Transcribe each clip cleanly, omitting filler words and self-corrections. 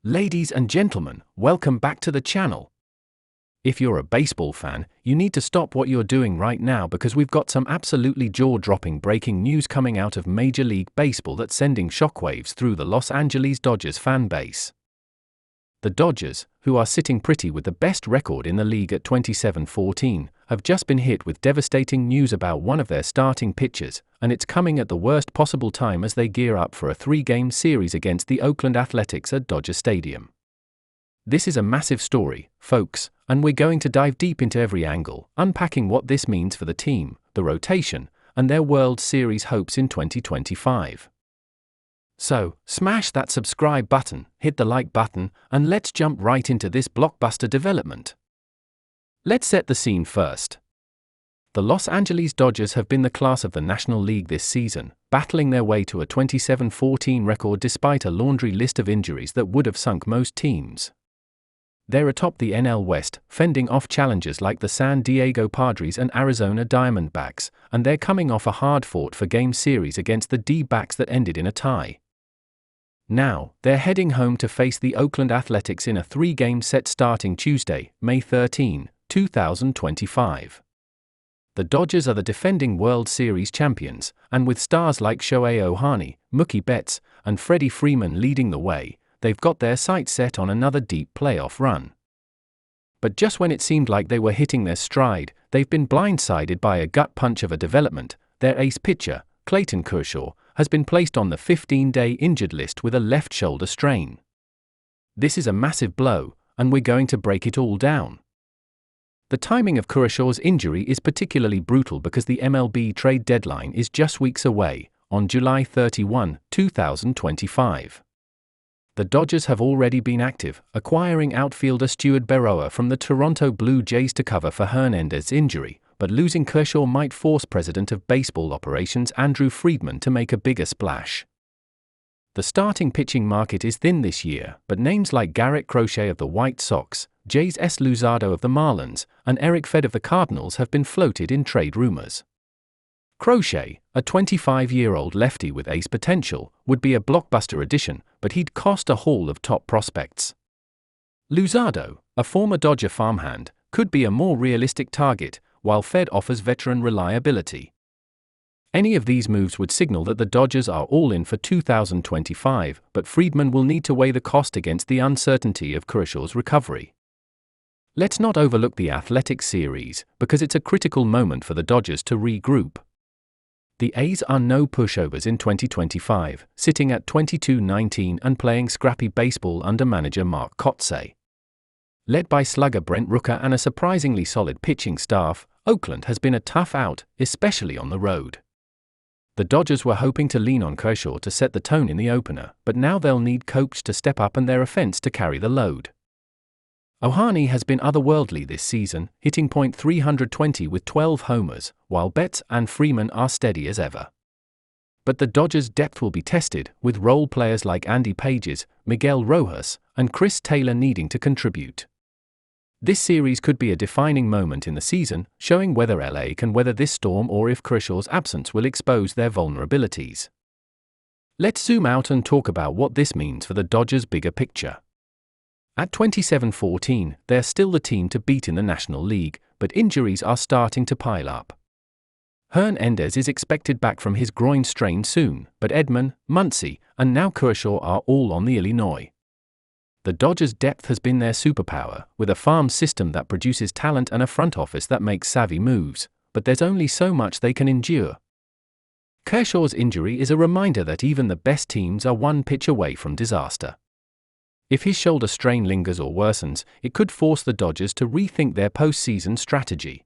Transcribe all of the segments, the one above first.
Ladies and gentlemen, welcome back to the channel. If you're a baseball fan, you need to stop what you're doing right now because we've got some absolutely jaw-dropping breaking news coming out of Major League Baseball that's sending shockwaves through the Los Angeles Dodgers fan base. The Dodgers, who are sitting pretty with the best record in the league at 27-14, have just been hit with devastating news about one of their starting pitchers, and it's coming at the worst possible time as they gear up for a 3-game series against the Oakland Athletics at Dodger Stadium. This is a massive story, folks, and we're going to dive deep into every angle, unpacking what this means for the team, the rotation, and their World Series hopes in 2025. So, smash that subscribe button, hit the like button, and let's jump right into this blockbuster development. Let's set the scene first. The Los Angeles Dodgers have been the class of the National League this season, battling their way to a 27-14 record despite a laundry list of injuries that would have sunk most teams. They're atop the NL West, fending off challengers like the San Diego Padres and Arizona Diamondbacks, and they're coming off a hard-fought four-game series against the D-backs that ended in a tie. Now, they're heading home to face the Oakland Athletics in a 3-game set starting Tuesday, May 13, 2025. The Dodgers are the defending World Series champions, and with stars like Shohei Ohtani, Mookie Betts, and Freddie Freeman leading the way, they've got their sights set on another deep playoff run. But just when it seemed like they were hitting their stride, they've been blindsided by a gut punch of a development. Their ace pitcher, Clayton Kershaw, has been placed on the 15-day injured list with a left shoulder strain. This is a massive blow, and we're going to break it all down. The timing of Kershaw's injury is particularly brutal because the MLB trade deadline is just weeks away, on July 31, 2025. The Dodgers have already been active, acquiring outfielder Stuart Berroa from the Toronto Blue Jays to cover for Hernandez's injury, but losing Kershaw might force President of Baseball Operations Andrew Friedman to make a bigger splash. The starting pitching market is thin this year, but names like Garrett Crochet of the White Sox, Jays S. Luzardo of the Marlins, and Eric Fed of the Cardinals have been floated in trade rumors. Crochet, a 25-year-old lefty with ace potential, would be a blockbuster addition, but he'd cost a haul of top prospects. Luzardo, a former Dodger farmhand, could be a more realistic target, while Fed offers veteran reliability. Any of these moves would signal that the Dodgers are all in for 2025, but Friedman will need to weigh the cost against the uncertainty of Kershaw's recovery. Let's not overlook the Athletics series, because it's a critical moment for the Dodgers to regroup. The A's are no pushovers in 2025, sitting at 22-19 and playing scrappy baseball under manager Mark Kotsay. Led by slugger Brent Rooker and a surprisingly solid pitching staff, Oakland has been a tough out, especially on the road. The Dodgers were hoping to lean on Kershaw to set the tone in the opener, but now they'll need Coach to step up and their offense to carry the load. Ohtani has been otherworldly this season, hitting .320 with 12 homers, while Betts and Freeman are steady as ever. But the Dodgers' depth will be tested, with role players like Andy Pages, Miguel Rojas, and Chris Taylor needing to contribute. This series could be a defining moment in the season, showing whether LA can weather this storm or if Kershaw's absence will expose their vulnerabilities. Let's zoom out and talk about what this means for the Dodgers' bigger picture. At 27-14, they're still the team to beat in the National League, but injuries are starting to pile up. Hernandez is expected back from his groin strain soon, but Edman, Muncy, and now Kershaw are all on the Illinois. The Dodgers' depth has been their superpower, with a farm system that produces talent and a front office that makes savvy moves, but there's only so much they can endure. Kershaw's injury is a reminder that even the best teams are one pitch away from disaster. If his shoulder strain lingers or worsens, it could force the Dodgers to rethink their postseason strategy.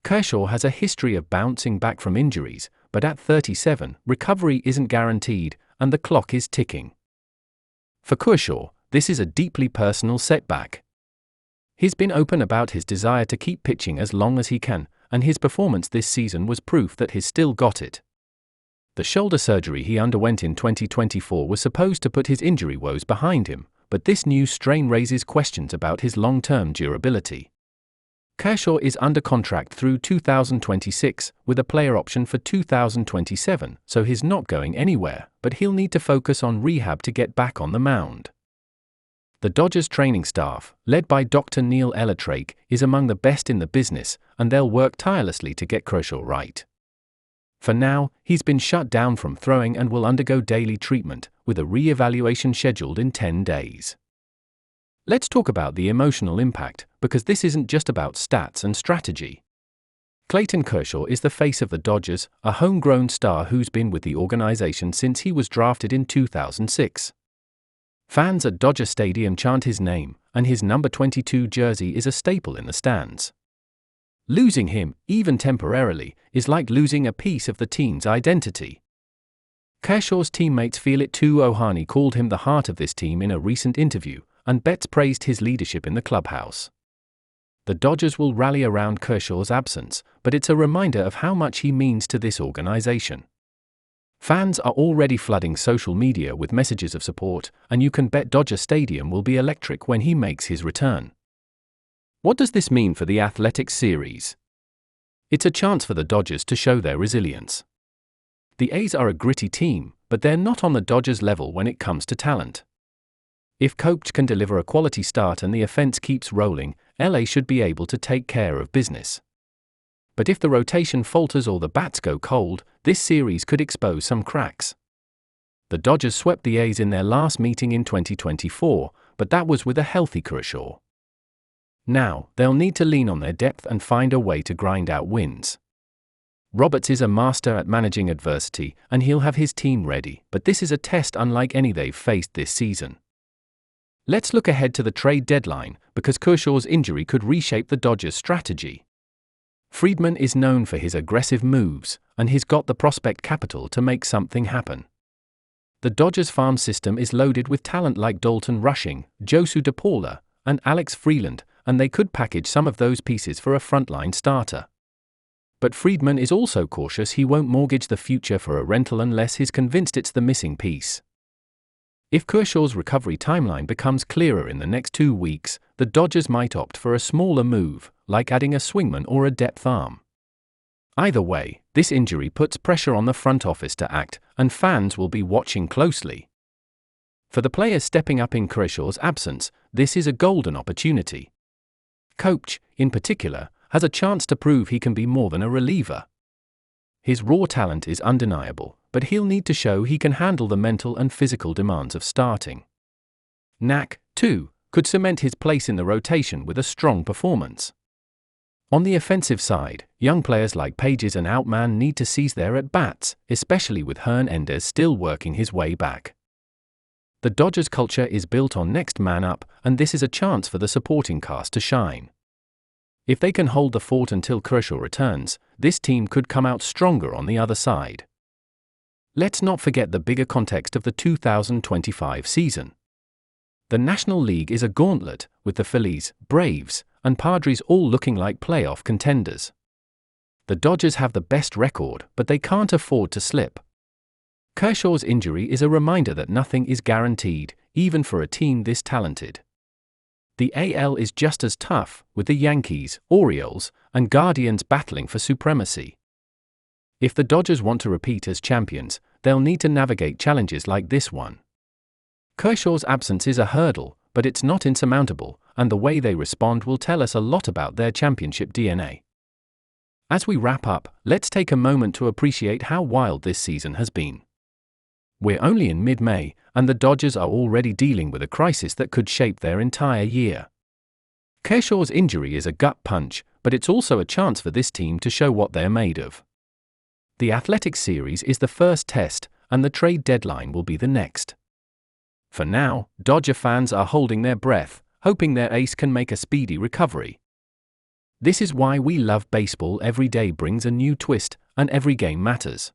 Kershaw has a history of bouncing back from injuries, but at 37, recovery isn't guaranteed, and the clock is ticking. For Kershaw, this is a deeply personal setback. He's been open about his desire to keep pitching as long as he can, and his performance this season was proof that he's still got it. The shoulder surgery he underwent in 2024 was supposed to put his injury woes behind him, but this new strain raises questions about his long-term durability. Kershaw is under contract through 2026, with a player option for 2027, so he's not going anywhere, but he'll need to focus on rehab to get back on the mound. The Dodgers training staff, led by Dr. Neil Elatrake, is among the best in the business, and they'll work tirelessly to get Kershaw right. For now, he's been shut down from throwing and will undergo daily treatment, with a re-evaluation scheduled in 10 days. Let's talk about the emotional impact, because this isn't just about stats and strategy. Clayton Kershaw is the face of the Dodgers, a homegrown star who's been with the organization since he was drafted in 2006. Fans at Dodger Stadium chant his name, and his number 22 jersey is a staple in the stands. Losing him, even temporarily, is like losing a piece of the team's identity. Kershaw's teammates feel it too. Ohtani called him the heart of this team in a recent interview, and Betts praised his leadership in the clubhouse. The Dodgers will rally around Kershaw's absence, but it's a reminder of how much he means to this organization. Fans are already flooding social media with messages of support, and you can bet Dodger Stadium will be electric when he makes his return. What does this mean for the Athletics series? It's a chance for the Dodgers to show their resilience. The A's are a gritty team, but they're not on the Dodgers' level when it comes to talent. If Kopech can deliver a quality start and the offense keeps rolling, LA should be able to take care of business. But if the rotation falters or the bats go cold, this series could expose some cracks. The Dodgers swept the A's in their last meeting in 2024, but that was with a healthy Kershaw. Now, they'll need to lean on their depth and find a way to grind out wins. Roberts is a master at managing adversity, and he'll have his team ready, but this is a test unlike any they've faced this season. Let's look ahead to the trade deadline, because Kershaw's injury could reshape the Dodgers' strategy. Friedman is known for his aggressive moves, and he's got the prospect capital to make something happen. The Dodgers' farm system is loaded with talent like Dalton Rushing, Josu DePaula, and Alex Freeland, and they could package some of those pieces for a frontline starter. But Friedman is also cautious. He won't mortgage the future for a rental unless he's convinced it's the missing piece. If Kershaw's recovery timeline becomes clearer in the next 2 weeks, the Dodgers might opt for a smaller move, like adding a swingman or a depth arm. Either way, this injury puts pressure on the front office to act, and fans will be watching closely. For the players stepping up in Kershaw's absence, this is a golden opportunity. Kopech, in particular, has a chance to prove he can be more than a reliever. His raw talent is undeniable, but he'll need to show he can handle the mental and physical demands of starting. Knack, too, could cement his place in the rotation with a strong performance. On the offensive side, young players like Pages and Outman need to seize their at-bats, especially with Hernandez still working his way back. The Dodgers' culture is built on next man up, and this is a chance for the supporting cast to shine. If they can hold the fort until Kershaw returns, this team could come out stronger on the other side. Let's not forget the bigger context of the 2025 season. The National League is a gauntlet, with the Phillies, Braves, and Padres all looking like playoff contenders. The Dodgers have the best record, but they can't afford to slip. Kershaw's injury is a reminder that nothing is guaranteed, even for a team this talented. The AL is just as tough, with the Yankees, Orioles, and Guardians battling for supremacy. If the Dodgers want to repeat as champions, they'll need to navigate challenges like this one. Kershaw's absence is a hurdle, but it's not insurmountable, and the way they respond will tell us a lot about their championship DNA. As we wrap up, let's take a moment to appreciate how wild this season has been. We're only in mid-May, and the Dodgers are already dealing with a crisis that could shape their entire year. Kershaw's injury is a gut punch, but it's also a chance for this team to show what they're made of. The Athletics series is the first test, and the trade deadline will be the next. For now, Dodger fans are holding their breath, hoping their ace can make a speedy recovery. This is why we love baseball. Every day brings a new twist, and every game matters.